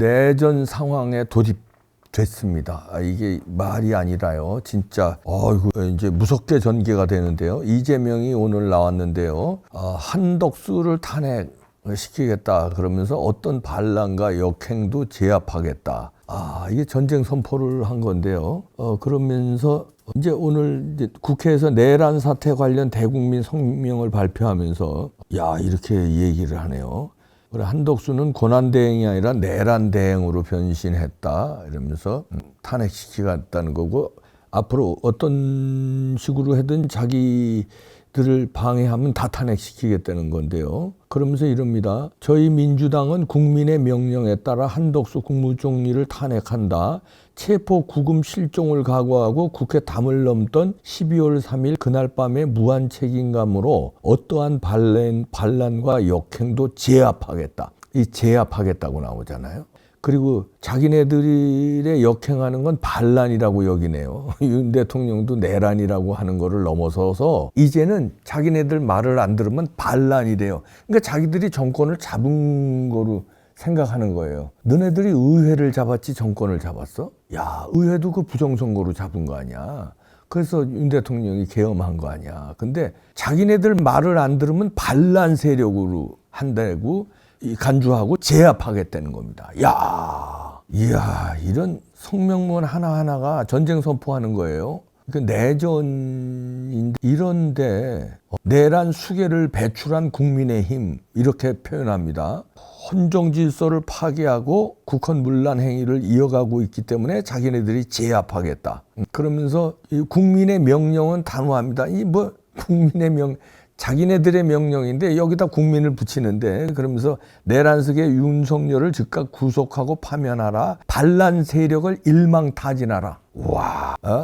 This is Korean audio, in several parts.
내전 상황에 돌입됐습니다. 이게 말이 아니라요. 진짜 이제 무섭게 전개가 되는데요. 이재명이 오늘 나왔는데요. 한덕수를 탄핵시키겠다 그러면서 어떤 반란과 역행도 제압하겠다. 이게 전쟁 선포를 한 건데요. 그러면서 이제 오늘 이제 국회에서 내란 사태 관련 대국민 성명을 발표하면서 이렇게 얘기를 하네요. 한덕수는 고난대행이 아니라 내란대행으로 변신했다 이러면서 탄핵시키겠다는 거고, 앞으로 어떤 식으로 하든 자기들을 방해하면 다 탄핵시키겠다는 건데요. 그러면서 이럽니다. 저희 민주당은 국민의 명령에 따라 한덕수 국무총리를 탄핵한다. 체포 구금 실종을 각오하고 국회 담을 넘던 12월 3일 그날 밤의 무한 책임감으로 어떠한 반란과 역행도 제압하겠다. 이 제압하겠다고 나오잖아요. 그리고 자기네들의 역행하는 건 반란이라고 여기네요. 윤 대통령도 내란이라고 하는 거를 넘어서서 이제는 자기네들 말을 안 들으면 반란이래요. 그러니까 자기들이 정권을 잡은 거로 생각하는 거예요. 너네들이 의회를 잡았지 정권을 잡았어? 의회도 그 부정선거로 잡은 거 아니야. 그래서 윤 대통령이 계엄한 거 아니야. 근데 자기네들 말을 안 들으면 반란 세력으로 한다고 간주하고 제압하겠다는 겁니다. 이런 성명문 하나하나가 전쟁 선포하는 거예요. 그 내전인데, 이런데 내란 수계를 배출한 국민의힘 이렇게 표현합니다. 헌정 질서를 파괴하고 국헌 문란 행위를 이어가고 있기 때문에 자기네들이 제압하겠다. 그러면서 이 국민의 명령은 단호합니다. 국민의 자기네들의 명령인데 여기다 국민을 붙이는데, 그러면서 내란석의 윤석열을 즉각 구속하고 파면하라. 반란 세력을 일망타진하라.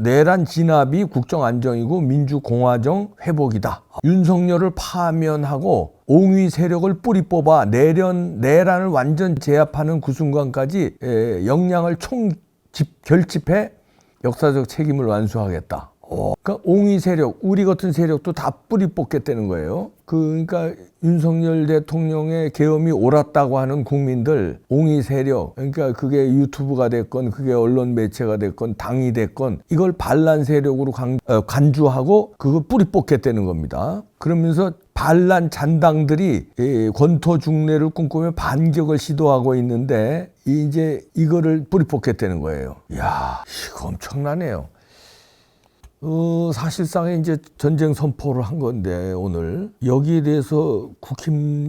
내란 진압이 국정안정이고 민주공화정 회복이다. 윤석열을 파면하고 옹위 세력을 뿌리 뽑아 내란을 완전 제압하는 그 순간까지 역량을 결집해 역사적 책임을 완수하겠다. 그러니까 옹위 세력, 우리 같은 세력도 다 뿌리 뽑겠다는 거예요. 그러니까 윤석열 대통령의 계엄이 옳았다고 하는 국민들, 옹위 세력, 그러니까 그게 유튜브가 됐건 그게 언론 매체가 됐건 당이 됐건 이걸 반란 세력으로 간주하고 그거 뿌리 뽑겠다는 겁니다. 그러면서 반란 잔당들이 권토 중래를 꿈꾸며 반격을 시도하고 있는데 이제 이거를 뿌리 뽑겠다는 거예요. 이거 엄청나네요. 사실상 이제 전쟁 선포를 한 건데, 오늘 여기에 대해서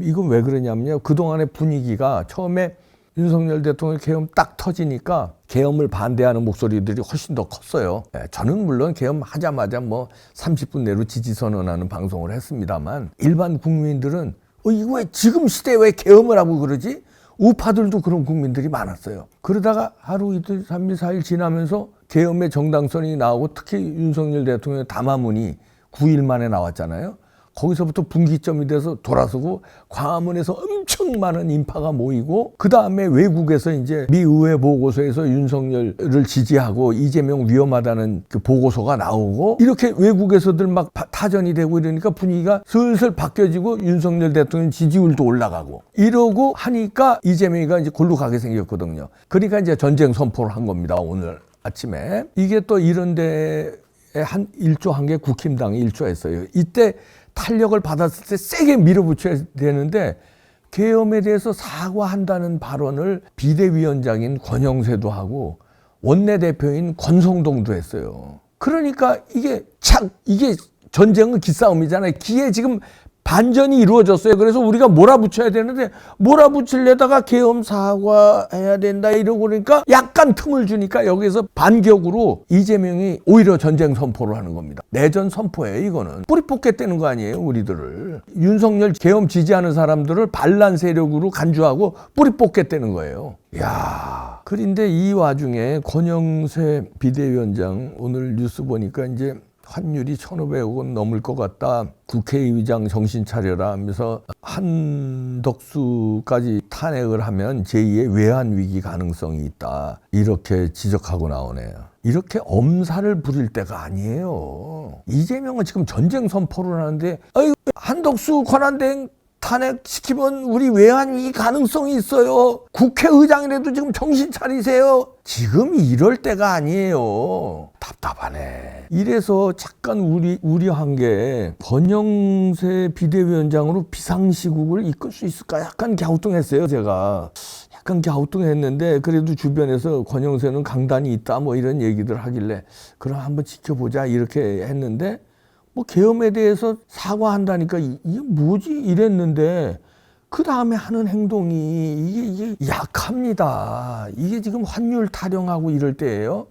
이건 왜 그러냐면요. 그동안의 분위기가 처음에 윤석열 대통령 계엄 딱 터지니까 계엄을 반대하는 목소리들이 훨씬 더 컸어요. 저는 물론 계엄 하자마자 30분 내로 지지 선언하는 방송을 했습니다만, 일반 국민들은 이거 왜 지금 시대에 왜 계엄을 하고 그러지? 우파들도 그런 국민들이 많았어요. 그러다가 하루 이틀 3일 4일 지나면서 계엄의 정당성이 나오고, 특히 윤석열 대통령의 담화문이 9일 만에 나왔잖아요. 거기서부터 분기점이 돼서 돌아서고 광화문에서 엄청 많은 인파가 모이고, 그 다음에 외국에서 이제 미 의회 보고서에서 윤석열을 지지하고 이재명 위험하다는 그 보고서가 나오고, 이렇게 외국에서들 막 타전이 되고 이러니까 분위기가 슬슬 바뀌어지고 윤석열 대통령 지지율도 올라가고 이러고 하니까 이재명이가 이제 골로 가게 생겼거든요. 그러니까 이제 전쟁 선포를 한 겁니다. 오늘 아침에. 이게 또 이런 데에 일조한 게 국힘당이 일조했어요. 이때 탄력을 받았을 때 세게 밀어붙여야 되는데, 계엄에 대해서 사과한다는 발언을 비대위원장인 권영세도 하고 원내대표인 권성동도 했어요. 그러니까 이게 전쟁은 기싸움이잖아요. 기에 지금 반전이 이루어졌어요. 그래서 우리가 몰아붙여야 되는데 몰아붙이려다가 계엄 사과해야 된다 이러고, 그러니까 약간 틈을 주니까 여기서 반격으로 이재명이 오히려 전쟁 선포를 하는 겁니다. 내전 선포예요. 이거는 뿌리 뽑겠다는 거 아니에요. 우리들을, 윤석열 계엄 지지하는 사람들을 반란 세력으로 간주하고 뿌리 뽑겠다는 거예요. 그런데 이 와중에 권영세 비대위원장 오늘 뉴스 보니까 이제 환율이 1,500억 원 넘을 것 같다. 국회의장 정신 차려라 하면서 한덕수까지 탄핵을 하면 제2의 외환위기 가능성이 있다. 이렇게 지적하고 나오네요. 이렇게 엄살을 부릴 때가 아니에요. 이재명은 지금 전쟁 선포를 하는데 한덕수 권한대행 탄핵시키면 우리 외환위기 가능성이 있어요. 국회의장이라도 지금 정신 차리세요. 지금 이럴 때가 아니에요. 답답하네. 이래서 잠깐 우려한 게 권영세 비대위원장으로 비상시국을 이끌 수 있을까 약간 갸우뚱했어요. 제가 약간 갸우뚱했는데 그래도 주변에서 권영세는 강단이 있다 뭐 이런 얘기들 하길래 그럼 한번 지켜보자 이렇게 했는데 뭐 계엄에 대해서 사과한다니까 이게 뭐지 이랬는데 그 다음에 하는 행동이 이게 약합니다. 이게 지금 환율 타령하고 이럴 때예요.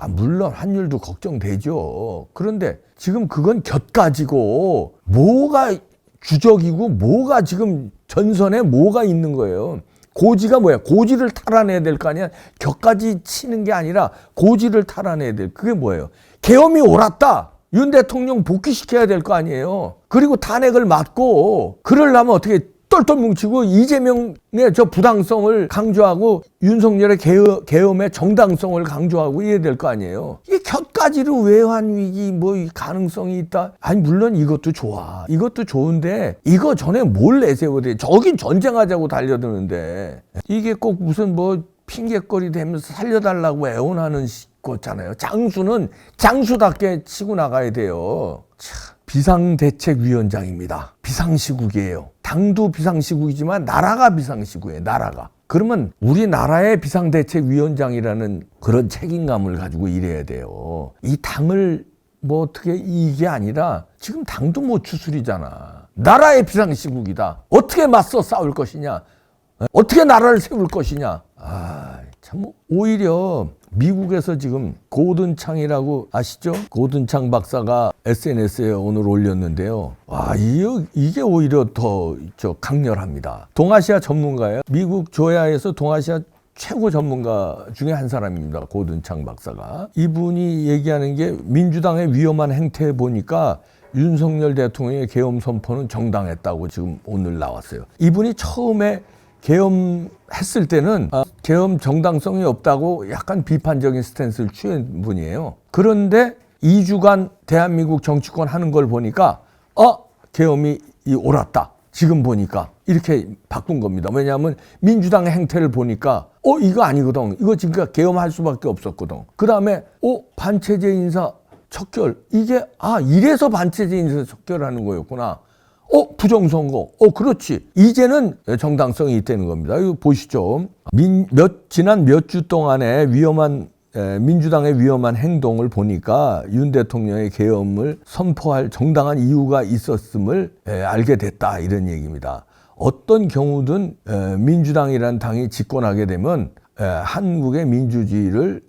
물론 환율도 걱정되죠. 그런데 지금 그건 곁가지고 뭐가 주적이고 뭐가 지금 전선에 뭐가 있는 거예요. 고지가 뭐야? 고지를 탈환해야 될 거 아니야? 격까지 치는 게 아니라 고지를 탈환해야 될 그게 뭐예요? 계엄이 옳았다. 윤 대통령 복귀시켜야 될 거 아니에요. 그리고 탄핵을 맞고 그러려면 어떻게 똘똘 뭉치고 이재명의 저 부당성을 강조하고 윤석열의 계엄의 정당성을 강조하고 이래야 될 거 아니에요. 이게 곁가지로 외환위기 뭐 가능성이 있다. 아니 물론 이것도 좋아. 이것도 좋은데 이거 전에 뭘 내세워야 돼. 저긴 전쟁하자고 달려드는데 이게 꼭 무슨 뭐 핑계거리 되면서 살려달라고 애원하는 거잖아요. 장수는 장수답게 치고 나가야 돼요. 비상대책위원장입니다. 비상시국이에요. 당도 비상시국이지만 나라가 비상시국이에요. 나라가. 그러면 우리나라의 비상대책위원장이라는 그런 책임감을 가지고 일해야 돼요. 이 당을 뭐 어떻게 이게 아니라 지금 당도 못 추스리잖아. 나라의 비상시국이다. 어떻게 맞서 싸울 것이냐. 어떻게 나라를 세울 것이냐. 참 오히려 미국에서 지금 고든창이라고 아시죠? 고든창 박사가 SNS에 오늘 올렸는데요. 이게 오히려 더 강렬합니다. 동아시아 전문가예요. 미국 조야에서 동아시아 최고 전문가 중에 한 사람입니다. 고든창 박사가. 이분이 얘기하는 게 민주당의 위험한 행태 보니까 윤석열 대통령의 계엄 선포는 정당했다고 지금 오늘 나왔어요. 이분이 처음에 계엄했을 때는 계엄 정당성이 없다고 약간 비판적인 스탠스를 취한 분이에요. 그런데 2주간 대한민국 정치권 하는 걸 보니까 계엄이 옳았다. 지금 보니까 이렇게 바꾼 겁니다. 왜냐하면 민주당의 행태를 보니까 이거 아니거든. 이거 지금 계엄할 수밖에 없었거든. 그 다음에 반체제 인사 척결. 이게 이래서 반체제 인사 척결하는 거였구나. 부정선거. 그렇지. 이제는 정당성이 있다는 겁니다. 이거 보시죠. 지난 몇 주 동안의 민주당의 위험한 행동을 보니까 윤 대통령의 계엄을 선포할 정당한 이유가 있었음을 알게 됐다. 이런 얘기입니다. 어떤 경우든 민주당이라는 당이 집권하게 되면 한국의 민주주의를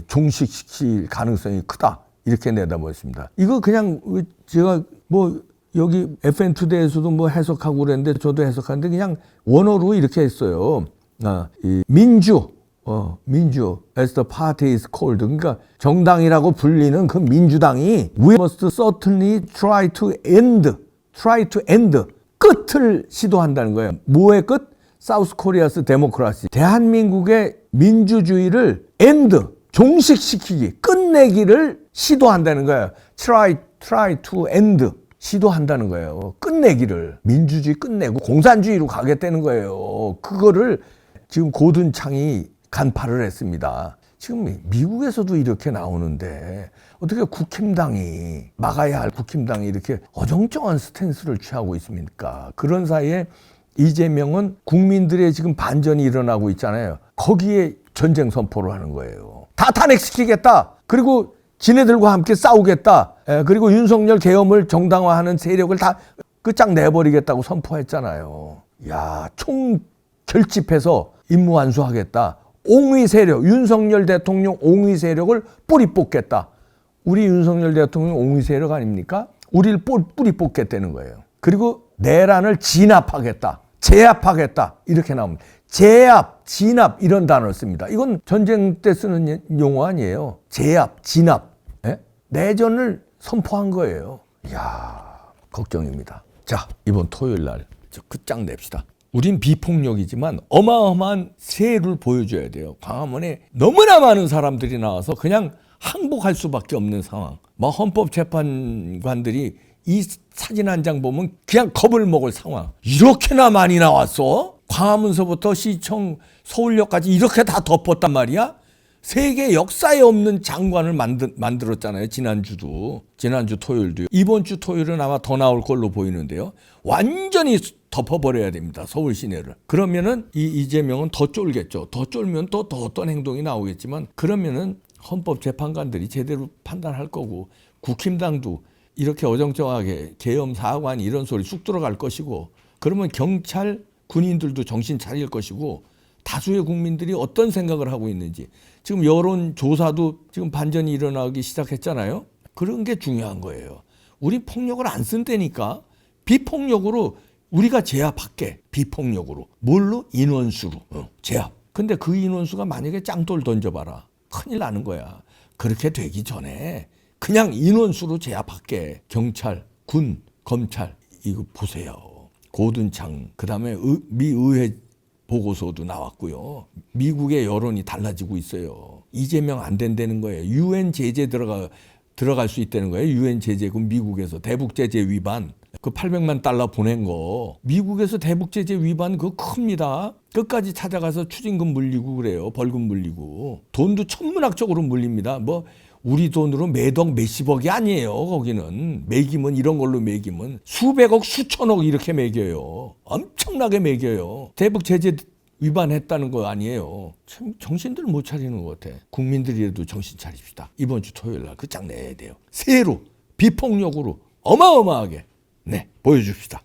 종식시킬 가능성이 크다. 이렇게 내다보았습니다. 이거 그냥 제가 여기 FN투데이에서도 해석하고 그랬는데 저도 해석하는데 그냥 원어로 이렇게 했어요. 민주 as the party is called. 그러니까 정당이라고 불리는 그 민주당이 we must certainly try to end. 끝을 시도한다는 거예요. 뭐의 끝? South Korea's democracy. 대한민국의 민주주의를 end, 종식시키기, 끝내기를 시도한다는 거예요. try to end. 시도한다는 거예요. 끝내기를. 민주주의 끝내고 공산주의로 가겠다는 거예요. 그거를 지금 고든창이 간파를 했습니다. 지금 미국에서도 이렇게 나오는데 어떻게 국힘당이 막아야 할 국힘당이 이렇게 어정쩡한 스탠스를 취하고 있습니까? 그런 사이에 이재명은 국민들의 지금 반전이 일어나고 있잖아요. 거기에 전쟁 선포를 하는 거예요. 다 탄핵시키겠다. 그리고 지네들과 함께 싸우겠다. 그리고 윤석열 계엄을 정당화하는 세력을 다 끝장내버리겠다고 선포했잖아요. 총 결집해서 임무 완수하겠다. 옹위 세력, 윤석열 대통령 옹위 세력을 뿌리 뽑겠다. 우리 윤석열 대통령 옹위 세력 아닙니까? 우리를 뿌리 뽑겠다는 거예요. 그리고 내란을 진압하겠다. 제압하겠다. 이렇게 나옵니다. 제압, 진압 이런 단어를 씁니다. 이건 전쟁 때 쓰는 용어 아니에요. 제압, 진압. 내전을 선포한 거예요. 걱정입니다. 자, 이번 토요일 날 끝장냅시다. 우린 비폭력이지만 어마어마한 세를 보여줘야 돼요. 광화문에 너무나 많은 사람들이 나와서 그냥 항복할 수밖에 없는 상황. 헌법재판관들이 이 사진 한 장 보면 그냥 겁을 먹을 상황. 이렇게나 많이 나왔어? 광화문서부터 시청, 서울역까지 이렇게 다 덮었단 말이야? 세계 역사에 없는 장관을 만들었잖아요. 지난주 토요일도요. 이번 주 토요일은 아마 더 나올 걸로 보이는데요. 완전히 덮어버려야 됩니다. 서울 시내를. 그러면은 이재명은 더 쫄겠죠. 더 쫄면 또 어떤 행동이 나오겠지만, 그러면은 헌법재판관들이 제대로 판단할 거고, 국힘당도 이렇게 어정쩡하게 계엄 사관 이런 소리 쑥 들어갈 것이고, 그러면 경찰 군인들도 정신 차릴 것이고, 다수의 국민들이 어떤 생각을 하고 있는지. 지금 여론조사도 지금 반전이 일어나기 시작했잖아요. 그런 게 중요한 거예요. 우리 폭력을 안 쓴다니까. 비폭력으로 우리가 제압할게. 비폭력으로. 뭘로? 인원수로. 제압. 근데 그 인원수가 만약에 짱돌 던져봐라. 큰일 나는 거야. 그렇게 되기 전에 그냥 인원수로 제압할게. 경찰, 군, 검찰. 이거 보세요. 고든창, 그다음에 미 의회 보고서도 나왔고요. 미국의 여론이 달라지고 있어요. 이재명 안 된다는 거예요. 유엔 제재 들어갈 수 있다는 거예요. 유엔 제재. 그 미국에서 대북 제재 위반. 그 800만 달러 보낸 거. 미국에서 대북 제재 위반 그거 큽니다. 끝까지 찾아가서 추징금 물리고 그래요. 벌금 물리고. 돈도 천문학적으로 물립니다. 뭐 우리 돈으로 매덕 몇십억이 아니에요. 거기는 매기면, 이런 걸로 매기면 수백억 수천억 이렇게 매겨요. 엄청나게 매겨요. 대북 제재 위반했다는 거 아니에요. 참 정신들 못 차리는 것 같아. 국민들이라도 정신 차립시다. 이번 주 토요일 날 그 장 내야 돼요. 새로 비폭력으로 어마어마하게 보여줍시다.